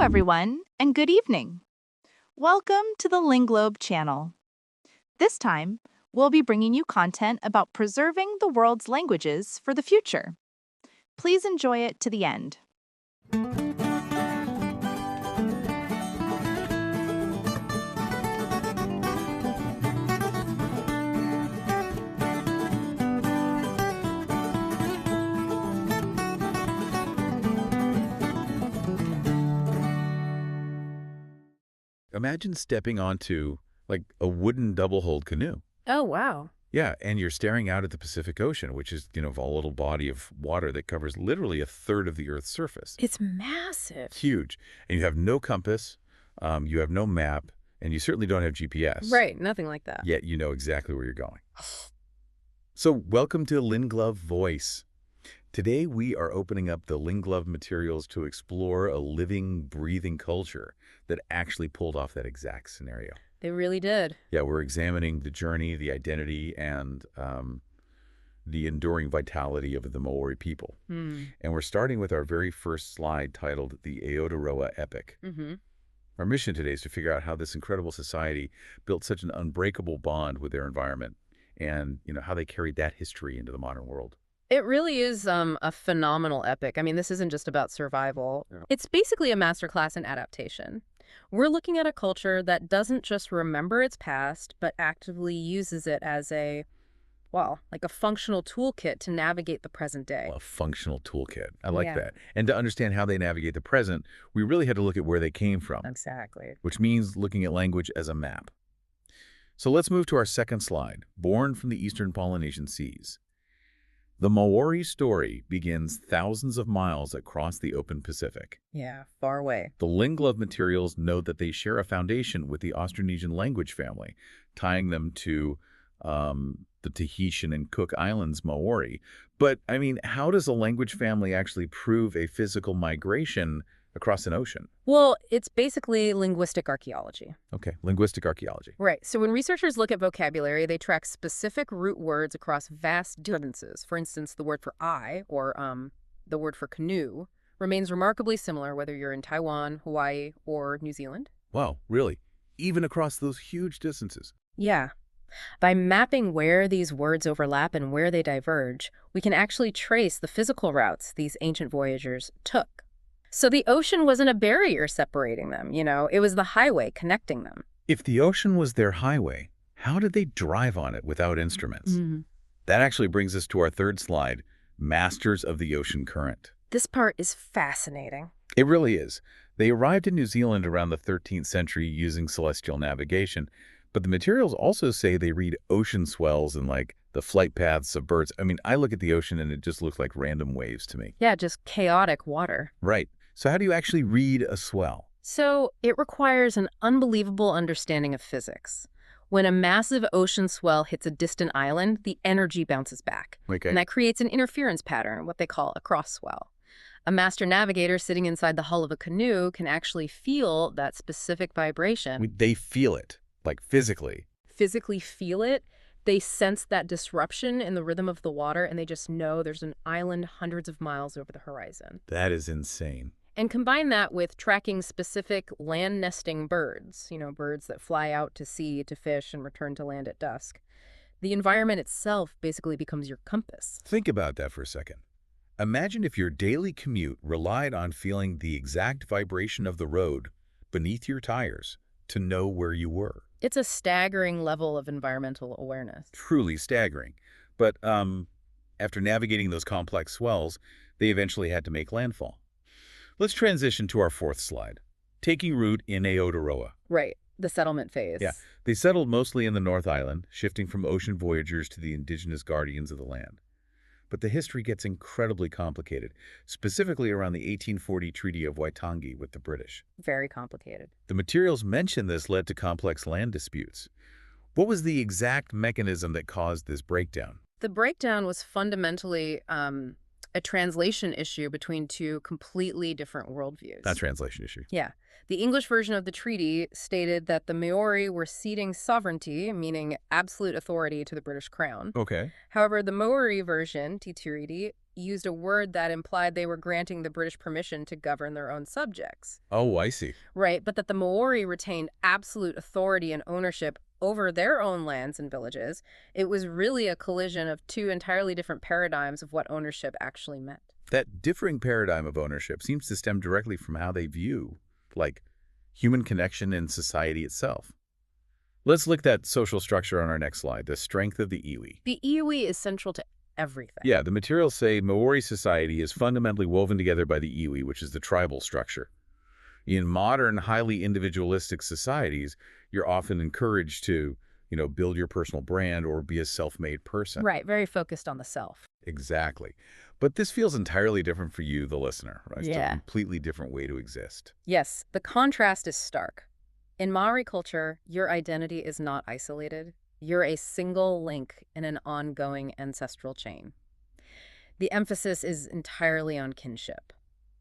everyone, and good evening. Welcome to the Linglobe channel. This time, we'll be bringing you content about preserving the world's languages for the future. Please enjoy it to the end. Imagine stepping onto like a wooden double-hulled canoe. Oh, wow. Yeah, and you're staring out at the Pacific Ocean, which is, a volatile body of water that covers literally a third of the Earth's surface. It's massive. Huge. And you have no compass, you have no map, and you certainly don't have GPS. Right, nothing like that. Yet you know exactly where you're going. So welcome to Linglobe Voice. Today we are opening up the Linglobe materials to explore a living, breathing culture that actually pulled off that exact scenario. They really did. Yeah, we're examining the journey, the identity, and the enduring vitality of the Maori people. And we're starting with our very first slide titled The Aotearoa Epic. Our mission today is to figure out how this incredible society built such an unbreakable bond with their environment and, how they carried that history into the modern world. It really is a phenomenal epic. I mean, this isn't just about survival. Yeah. It's basically a masterclass in adaptation. We're looking at a culture that doesn't just remember its past, but actively uses it as a functional toolkit to navigate the present day. Well, a functional toolkit. I like that. And to understand how they navigate the present, we really had to look at where they came from. Exactly. Which means looking at language as a map. So let's move to our second slide, born from the eastern Polynesian seas. The Maori story begins thousands of miles across the open Pacific. Yeah, far away. The Linglobe materials note that they share a foundation with the Austronesian language family, tying them to the Tahitian and Cook Islands Maori. But, I mean, how does a language family actually prove a physical migration across an ocean? Well, it's basically linguistic archaeology. Okay, linguistic archaeology. Right. So when researchers look at vocabulary, they track specific root words across vast distances. For instance, the word for I, or the word for canoe, remains remarkably similar whether you're in Taiwan, Hawaii, or New Zealand. Wow, really? Even across those huge distances? Yeah. By mapping where these words overlap and where they diverge, we can actually trace the physical routes these ancient voyagers took. So the ocean wasn't a barrier separating them, it was the highway connecting them. If the ocean was their highway, how did they drive on it without instruments? That actually brings us to our third slide, Masters of the Ocean Current. This part is fascinating. It really is. They arrived in New Zealand around the 13th century using celestial navigation, but the materials also say they read ocean swells and the flight paths of birds. I mean, I look at the ocean and it just looks like random waves to me. Yeah, just chaotic water. Right. So how do you actually read a swell? So it requires an unbelievable understanding of physics. When a massive ocean swell hits a distant island, the energy bounces back. Okay. And that creates an interference pattern, what they call a cross swell. A master navigator sitting inside the hull of a canoe can actually feel that specific vibration. They feel it, physically. Physically feel it. They sense that disruption in the rhythm of the water, and they just know there's an island hundreds of miles over the horizon. That is insane. And combine that with tracking specific land-nesting birds, birds that fly out to sea to fish and return to land at dusk. The environment itself basically becomes your compass. Think about that for a second. Imagine if your daily commute relied on feeling the exact vibration of the road beneath your tires to know where you were. It's a staggering level of environmental awareness. Truly staggering. But after navigating those complex swells, they eventually had to make landfall. Let's transition to our fourth slide, taking root in Aotearoa. Right, the settlement phase. Yeah, they settled mostly in the North Island, shifting from ocean voyagers to the indigenous guardians of the land. But the history gets incredibly complicated, specifically around the 1840 Treaty of Waitangi with the British. Very complicated. The materials mention this led to complex land disputes. What was the exact mechanism that caused this breakdown? The breakdown was fundamentally a translation issue between two completely different worldviews. That translation issue. Yeah. The English version of the treaty stated that the Maori were ceding sovereignty, meaning absolute authority, to the British Crown. Okay. However, the Maori version, Te Tiriti, used a word that implied they were granting the British permission to govern their own subjects. Oh, I see. Right, but that the Maori retained absolute authority and ownership over their own lands and villages. It was really a collision of two entirely different paradigms of what ownership actually meant. That differing paradigm of ownership seems to stem directly from how they view, like, human connection in society itself. Let's look at that social structure on our next slide, the strength of the iwi. The iwi is central to everything. Yeah, the materials say Maori society is fundamentally woven together by the iwi, which is the tribal structure. In modern, highly individualistic societies, you're often encouraged to, build your personal brand or be a self-made person. Right, very focused on the self. Exactly. But this feels entirely different for you, the listener, right? It's Yeah. a completely different way to exist. Yes, the contrast is stark. In Maori culture, your identity is not isolated. You're a single link in an ongoing ancestral chain. The emphasis is entirely on kinship.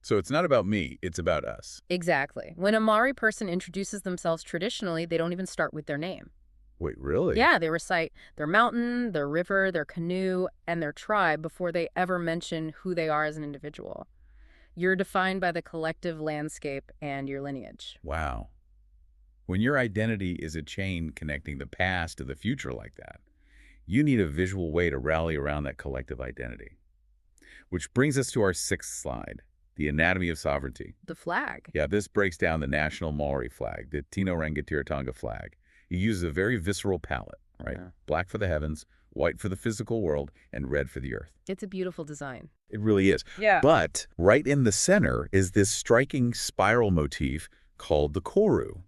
So it's not about me, it's about us. Exactly. When a Maori person introduces themselves traditionally, they don't even start with their name. Wait, really? Yeah, they recite their mountain, their river, their canoe, and their tribe before they ever mention who they are as an individual. You're defined by the collective landscape and your lineage. Wow. When your identity is a chain connecting the past to the future like that, you need a visual way to rally around that collective identity. Which brings us to our sixth slide, the anatomy of sovereignty. The flag. Yeah, this breaks down the national Maori flag, the Tino Rangatiratanga flag. It uses a very visceral palette, right? Yeah. Black for the heavens, white for the physical world, and red for the earth. It's a beautiful design. It really is. Yeah. But right in the center is this striking spiral motif called the koru.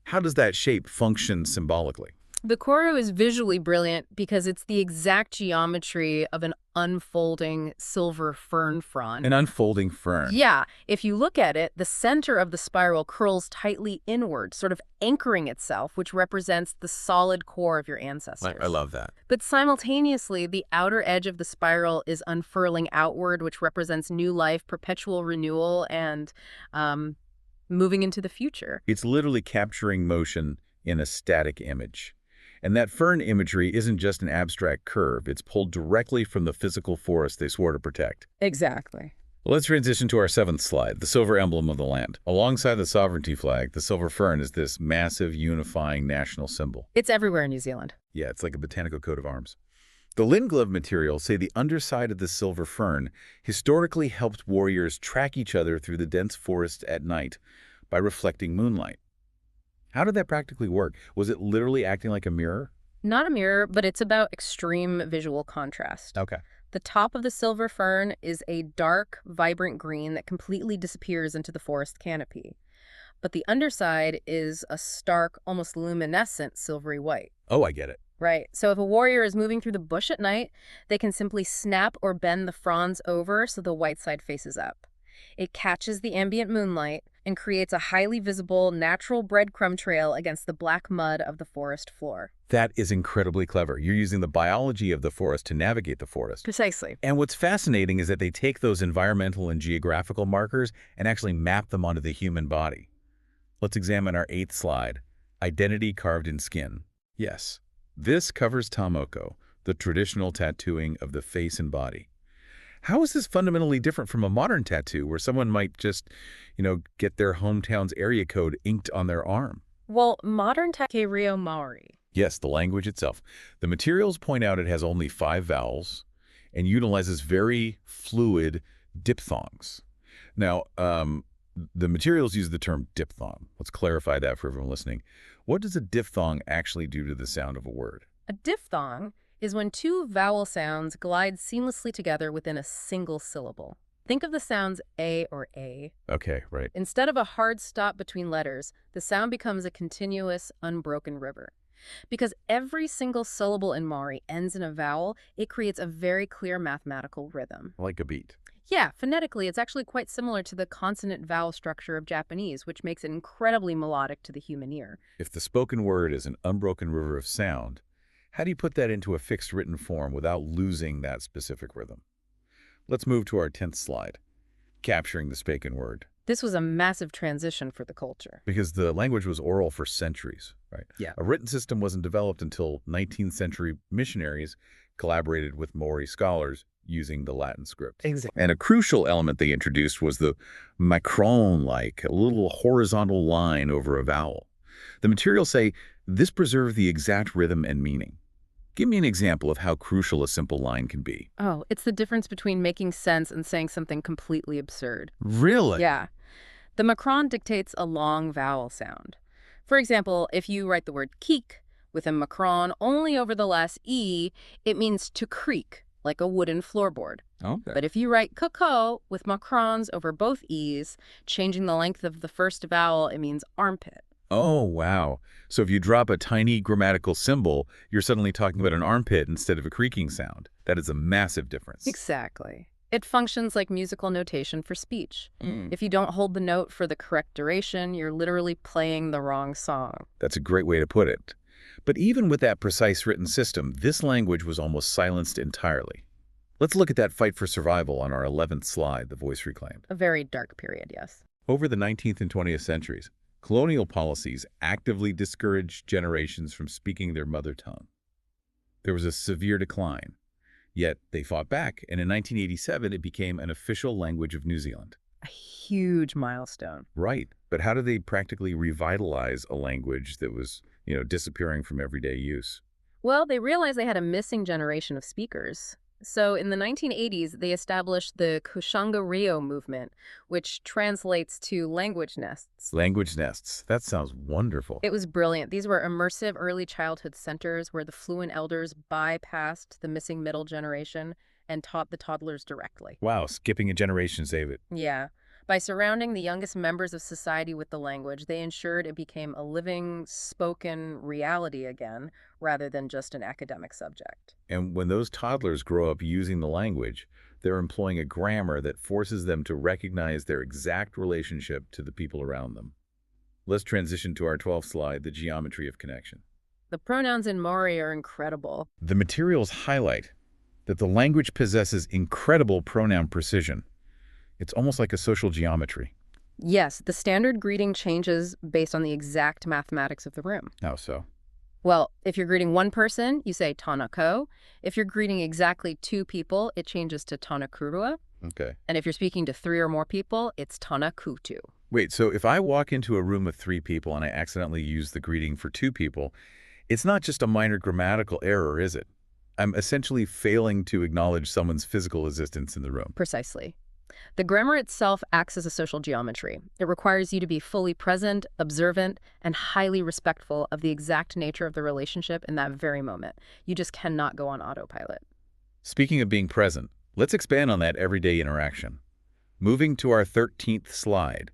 How does that shape function symbolically? The koru is visually brilliant because it's the exact geometry of an unfolding silver fern frond. An unfolding fern. Yeah, if you look at it, the center of the spiral curls tightly inward, sort of anchoring itself, which represents the solid core of your ancestors. I love that. But simultaneously, the outer edge of the spiral is unfurling outward, which represents new life, perpetual renewal, and moving into the future. It's literally capturing motion in a static image. And that fern imagery isn't just an abstract curve. It's pulled directly from the physical forest they swore to protect. Exactly. Let's transition to our seventh slide, the silver emblem of the land. Alongside the sovereignty flag, the silver fern is this massive unifying national symbol. It's everywhere in New Zealand. Yeah, it's like a botanical coat of arms. The Linglobe materials say the underside of the silver fern historically helped warriors track each other through the dense forest at night by reflecting moonlight. How did that practically work? Was it literally acting like a mirror? Not a mirror, but it's about extreme visual contrast. Okay. The top of the silver fern is a dark, vibrant green that completely disappears into the forest canopy. But the underside is a stark, almost luminescent silvery white. Oh, I get it. Right. So if a warrior is moving through the bush at night, they can simply snap or bend the fronds over so the white side faces up. It catches the ambient moonlight and creates a highly visible, natural breadcrumb trail against the black mud of the forest floor. That is incredibly clever. You're using the biology of the forest to navigate the forest. Precisely. And what's fascinating is that they take those environmental and geographical markers and actually map them onto the human body. Let's examine our eighth slide, identity carved in skin. Yes, this covers tamoko, the traditional tattooing of the face and body. How is this fundamentally different from a modern tattoo where someone might just, get their hometown's area code inked on their arm? Well, modern tattoo Maori. Yes, the language itself. The materials point out it has only 5 vowels and utilizes very fluid diphthongs. Now, the materials use the term diphthong. Let's clarify that for everyone listening. What does a diphthong actually do to the sound of a word? A diphthong is when two vowel sounds glide seamlessly together within a single syllable. Think of the sounds A or A. Okay, right. Instead of a hard stop between letters, the sound becomes a continuous, unbroken river. Because every single syllable in Maori ends in a vowel, it creates a very clear mathematical rhythm. Like a beat. Yeah, phonetically, it's actually quite similar to the consonant-vowel structure of Japanese, which makes it incredibly melodic to the human ear. If the spoken word is an unbroken river of sound, how do you put that into a fixed written form without losing that specific rhythm? Let's move to our 10th slide, capturing the spoken word. This was a massive transition for the culture. Because the language was oral for centuries, right? Yeah. A written system wasn't developed until 19th century missionaries collaborated with Maori scholars using the Latin script. Exactly. And a crucial element they introduced was the macron-like, a little horizontal line over a vowel. The materials say this preserved the exact rhythm and meaning. Give me an example of how crucial a simple line can be. Oh, it's the difference between making sense and saying something completely absurd. Really? Yeah. The macron dictates a long vowel sound. For example, if you write the word keek with a macron only over the last E, it means to creak, like a wooden floorboard. Okay. But if you write coco with macrons over both E's, changing the length of the first vowel, it means armpit. Oh, wow. So if you drop a tiny grammatical symbol, you're suddenly talking about an armpit instead of a creaking sound. That is a massive difference. Exactly. It functions like musical notation for speech. If you don't hold the note for the correct duration, you're literally playing the wrong song. That's a great way to put it. But even with that precise written system, this language was almost silenced entirely. Let's look at that fight for survival on our 11th slide, the voice reclaimed. A very dark period, yes. Over the 19th and 20th centuries, colonial policies actively discouraged generations from speaking their mother tongue. There was a severe decline, yet they fought back, and in 1987 it became an official language of New Zealand. A huge milestone. Right, but how did they practically revitalize a language that was, disappearing from everyday use? Well, they realized they had a missing generation of speakers. So in the 1980s, they established the Kushanga Rio movement, which translates to language nests. Language nests. That sounds wonderful. It was brilliant. These were immersive early childhood centers where the fluent elders bypassed the missing middle generation and taught the toddlers directly. Wow, skipping a generation, save it. Yeah. By surrounding the youngest members of society with the language, they ensured it became a living, spoken reality again, rather than just an academic subject. And when those toddlers grow up using the language, they're employing a grammar that forces them to recognize their exact relationship to the people around them. Let's transition to our 12th slide, the geometry of connection. The pronouns in Māori are incredible. The materials highlight that the language possesses incredible pronoun precision. It's almost like a social geometry. Yes, the standard greeting changes based on the exact mathematics of the room. How so? Well, if you're greeting one person, you say tana ko. If you're greeting exactly two people, it changes to tana kurua. Okay. And if you're speaking to three or more people, it's tana kutu. Wait, so if I walk into a room of 3 people and I accidentally use the greeting for 2 people, it's not just a minor grammatical error, is it? I'm essentially failing to acknowledge someone's physical existence in the room. Precisely. The grammar itself acts as a social geometry. It requires you to be fully present, observant, and highly respectful of the exact nature of the relationship in that very moment. You just cannot go on autopilot. Speaking of being present, let's expand on that everyday interaction. Moving to our 13th slide,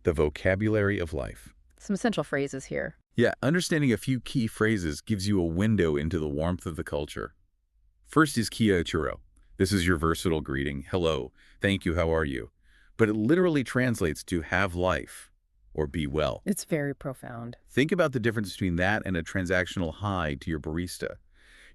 the vocabulary of life. Some essential phrases here. Yeah, understanding a few key phrases gives you a window into the warmth of the culture. First is Ki-o-rahi. This is your versatile greeting. Hello, thank you, how are you? But it literally translates to have life or be well. It's very profound. Think about the difference between that and a transactional hi to your barista.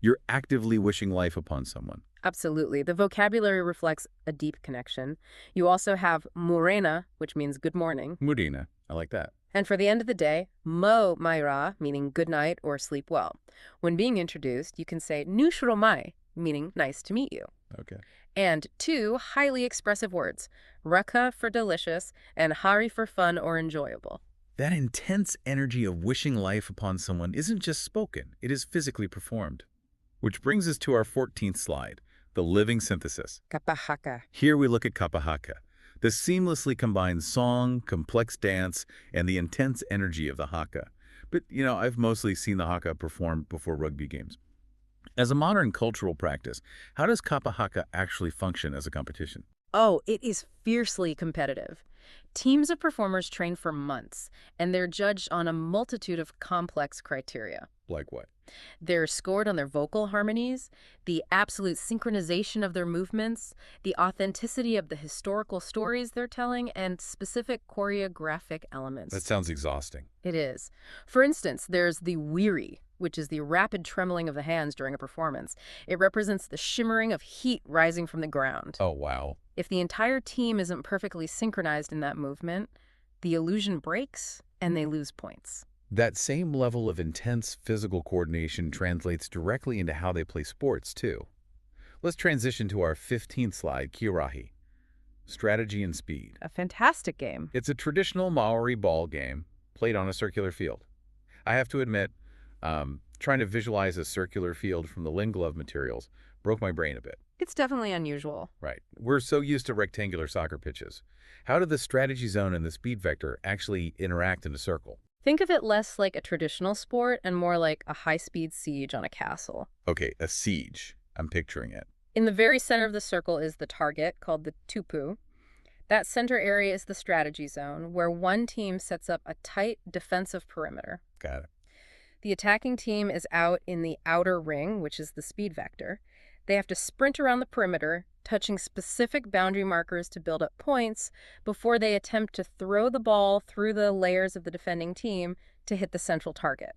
You're actively wishing life upon someone. Absolutely. The vocabulary reflects a deep connection. You also have morena, which means good morning. Murina, I like that. And for the end of the day, mo maira, meaning good night or sleep well. When being introduced, you can say nushro mai, meaning nice to meet you. Okay. And 2 highly expressive words, raka for delicious and hari for fun or enjoyable. That intense energy of wishing life upon someone isn't just spoken, it is physically performed. Which brings us to our 14th slide, the living synthesis. Haka. Here we look at Haka. This seamlessly combines song, complex dance, and the intense energy of the Haka. But, I've mostly seen the Haka performed before rugby games. As a modern cultural practice, how does Haka actually function as a competition? Oh, it is fiercely competitive. Teams of performers train for months, and they're judged on a multitude of complex criteria. Like what? They're scored on their vocal harmonies, the absolute synchronization of their movements, the authenticity of the historical stories they're telling, and specific choreographic elements. That sounds exhausting. It is. For instance, there's the wiri, which is the rapid trembling of the hands during a performance. It represents the shimmering of heat rising from the ground. Oh, wow. If the entire team isn't perfectly synchronized in that movement, the illusion breaks and they lose points. That same level of intense physical coordination translates directly into how they play sports, too. Let's transition to our 15th slide, Ki-o-rahi, strategy and speed. A fantastic game. It's a traditional Maori ball game played on a circular field. I have to admit, trying to visualize a circular field from the Linglobe materials broke my brain a bit. It's definitely unusual. Right. We're so used to rectangular soccer pitches. How do the strategy zone and the speed vector actually interact in a circle? Think of it less like a traditional sport and more like a high-speed siege on a castle. Okay, a siege. I'm picturing it. In the very center of the circle is the target, called the tupu. That center area is the strategy zone, where one team sets up a tight defensive perimeter. Got it. The attacking team is out in the outer ring, which is the speed vector. They have to sprint around the perimeter, touching specific boundary markers to build up points before they attempt to throw the ball through the layers of the defending team to hit the central target.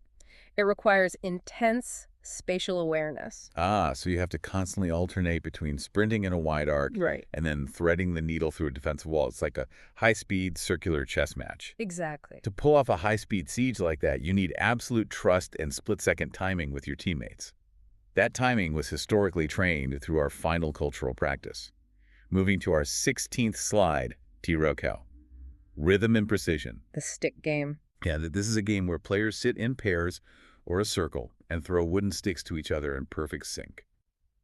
It requires intense spatial awareness. So you have to constantly alternate between sprinting in a wide arc and then threading the needle through a defensive wall. It's like a high-speed circular chess match. Exactly. To pull off a high-speed siege like that, you need absolute trust and split-second timing with your teammates. That timing was historically trained through our final cultural practice. Moving to our 16th slide, T-Rokau. Rhythm and precision. The stick game. Yeah, this is a game where players sit in pairs or a circle and throw wooden sticks to each other in perfect sync.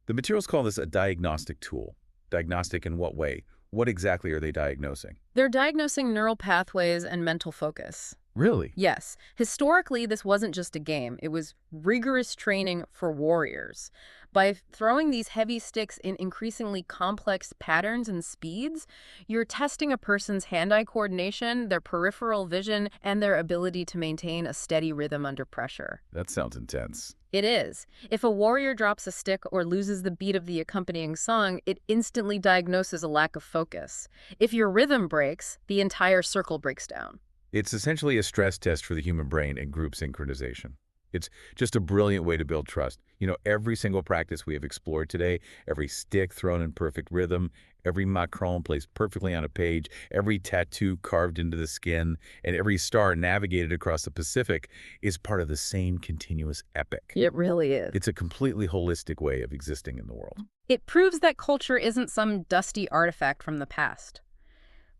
The materials call this a diagnostic tool. Diagnostic in what way? What exactly are they diagnosing? They're diagnosing neural pathways and mental focus. Really? Yes. Historically, this wasn't just a game. It was rigorous training for warriors. By throwing these heavy sticks in increasingly complex patterns and speeds, you're testing a person's hand-eye coordination, their peripheral vision, and their ability to maintain a steady rhythm under pressure. That sounds intense. It is. If a warrior drops a stick or loses the beat of the accompanying song, it instantly diagnoses a lack of focus. If your rhythm breaks, the entire circle breaks down. It's essentially a stress test for the human brain and group synchronization. It's just a brilliant way to build trust. You know, every single practice we have explored today, every stick thrown in perfect rhythm, every macron placed perfectly on a page, every tattoo carved into the skin, and every star navigated across the Pacific is part of the same continuous epic. It really is. It's a completely holistic way of existing in the world. It proves that culture isn't some dusty artifact from the past.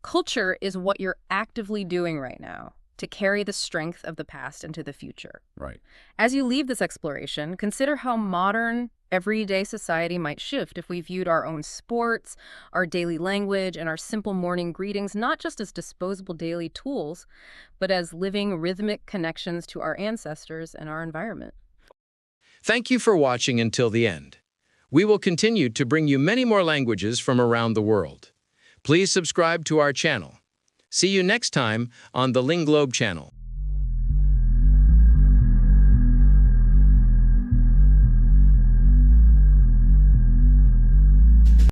Culture is what you're actively doing right now to carry the strength of the past into the future. Right. As you leave this exploration, consider how modern, everyday society might shift if we viewed our own sports, our daily language, and our simple morning greetings not just as disposable daily tools, but as living rhythmic connections to our ancestors and our environment. Thank you for watching until the end. We will continue to bring you many more languages from around the world. Please subscribe to our channel. See you next time on the Linglobe channel.